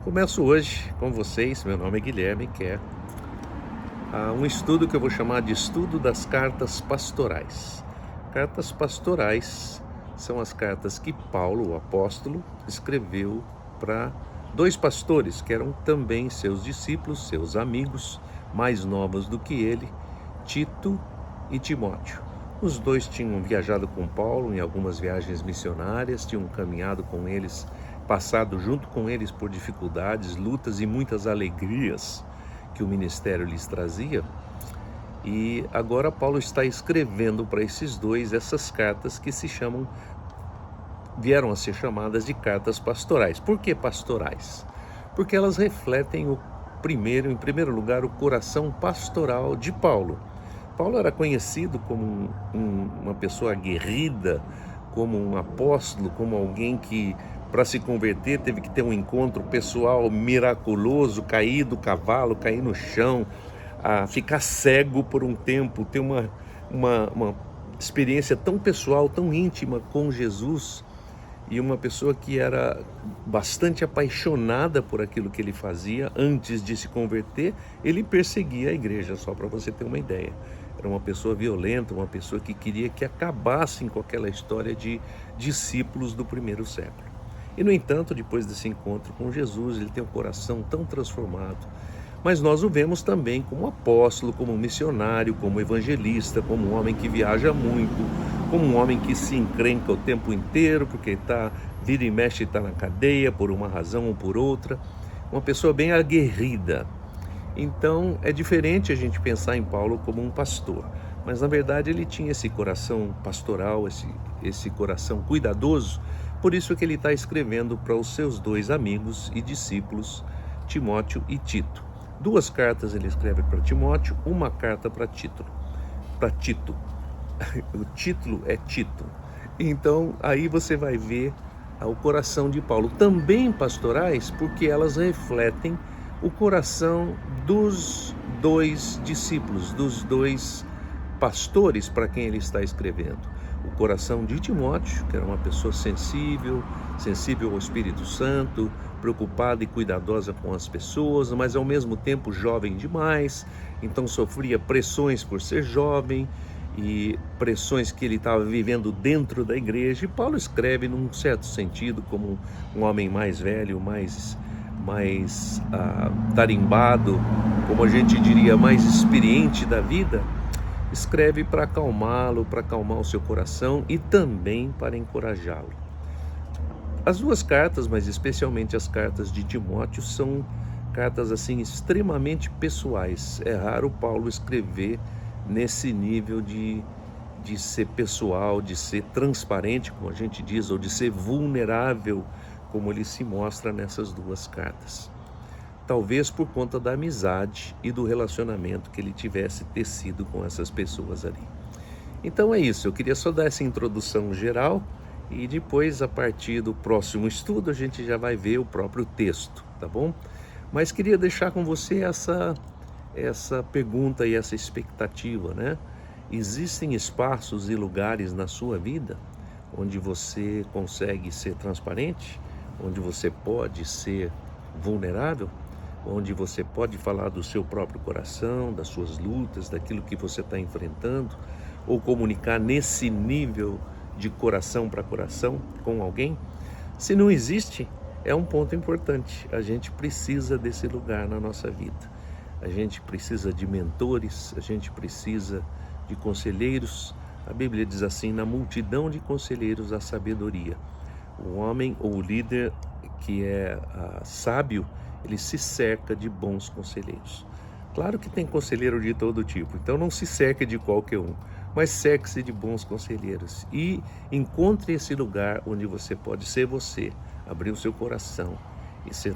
Começo hoje com vocês, meu nome é Guilherme Kerr, um estudo que eu vou chamar de estudo das cartas pastorais. Cartas pastorais são as cartas que Paulo, o apóstolo, escreveu para dois pastores que eram também seus discípulos, seus amigos, mais novos do que ele, Tito e Timóteo. Os dois tinham viajado com Paulo em algumas viagens missionárias, tinham caminhado com eles, passado junto com eles por dificuldades, lutas e muitas alegrias que o ministério lhes trazia. E agora Paulo está escrevendo para esses dois essas cartas que vieram a ser chamadas de cartas pastorais. Por que pastorais? Porque elas refletem em primeiro lugar, o coração pastoral de Paulo. Paulo era conhecido como uma pessoa aguerrida, como um apóstolo, como alguém que, para se converter, teve que ter um encontro pessoal miraculoso, cair do cavalo, cair no chão, ficar cego por um tempo, ter uma experiência tão pessoal, tão íntima com Jesus, e uma pessoa que era bastante apaixonada por aquilo que ele fazia. Antes de se converter, ele perseguia a igreja, só para você ter uma ideia. Era uma pessoa violenta, uma pessoa que queria que acabassem com aquela história de discípulos do primeiro século. E, no entanto, depois desse encontro com Jesus, ele tem um coração tão transformado. Mas nós o vemos também como apóstolo, como missionário, como evangelista, como um homem que viaja muito, como um homem que se encrenca o tempo inteiro, porque vira e mexe, está na cadeia por uma razão ou por outra. Uma pessoa bem aguerrida. Então é diferente a gente pensar em Paulo como um pastor, mas na verdade ele tinha esse coração pastoral, esse coração cuidadoso. Por isso que ele está escrevendo para os seus dois amigos e discípulos, Timóteo e Tito. Duas cartas ele escreve para Timóteo, uma carta para Tito. O título é Tito. Então aí você vai ver o coração de Paulo, também pastorais, porque elas refletem o coração dos dois discípulos, dos dois pastores para quem ele está escrevendo. O coração de Timóteo, que era uma pessoa sensível ao Espírito Santo, preocupada e cuidadosa com as pessoas, mas ao mesmo tempo jovem demais, então sofria pressões por ser jovem e pressões que ele estava vivendo dentro da igreja. E Paulo escreve, num certo sentido, como um homem mais velho, mais tarimbado, como a gente diria, mais experiente da vida, escreve para acalmá-lo, para acalmar o seu coração e também para encorajá-lo. As duas cartas, mas especialmente as cartas de Timóteo, são cartas assim extremamente pessoais. É raro Paulo escrever nesse nível de ser pessoal, de ser transparente, como a gente diz, ou de ser vulnerável, como ele se mostra nessas duas cartas. Talvez por conta da amizade e do relacionamento que ele tivesse tecido com essas pessoas ali. Então é isso, eu queria só dar essa introdução geral e depois, a partir do próximo estudo, a gente já vai ver o próprio texto, tá bom? Mas queria deixar com você essa pergunta e essa expectativa, né? Existem espaços e lugares na sua vida onde você consegue ser transparente, onde você pode ser vulnerável, onde você pode falar do seu próprio coração, das suas lutas, daquilo que você está enfrentando, ou comunicar nesse nível de coração para coração com alguém? Se não existe, é um ponto importante. A gente precisa desse lugar na nossa vida. A gente precisa de mentores, a gente precisa de conselheiros. A Bíblia diz assim: na multidão de conselheiros há sabedoria. O homem ou o líder que é sábio, ele se cerca de bons conselheiros. Claro que tem conselheiro de todo tipo, então não se cerque de qualquer um, mas cerque-se de bons conselheiros e encontre esse lugar onde você pode ser você, abrir o seu coração e ser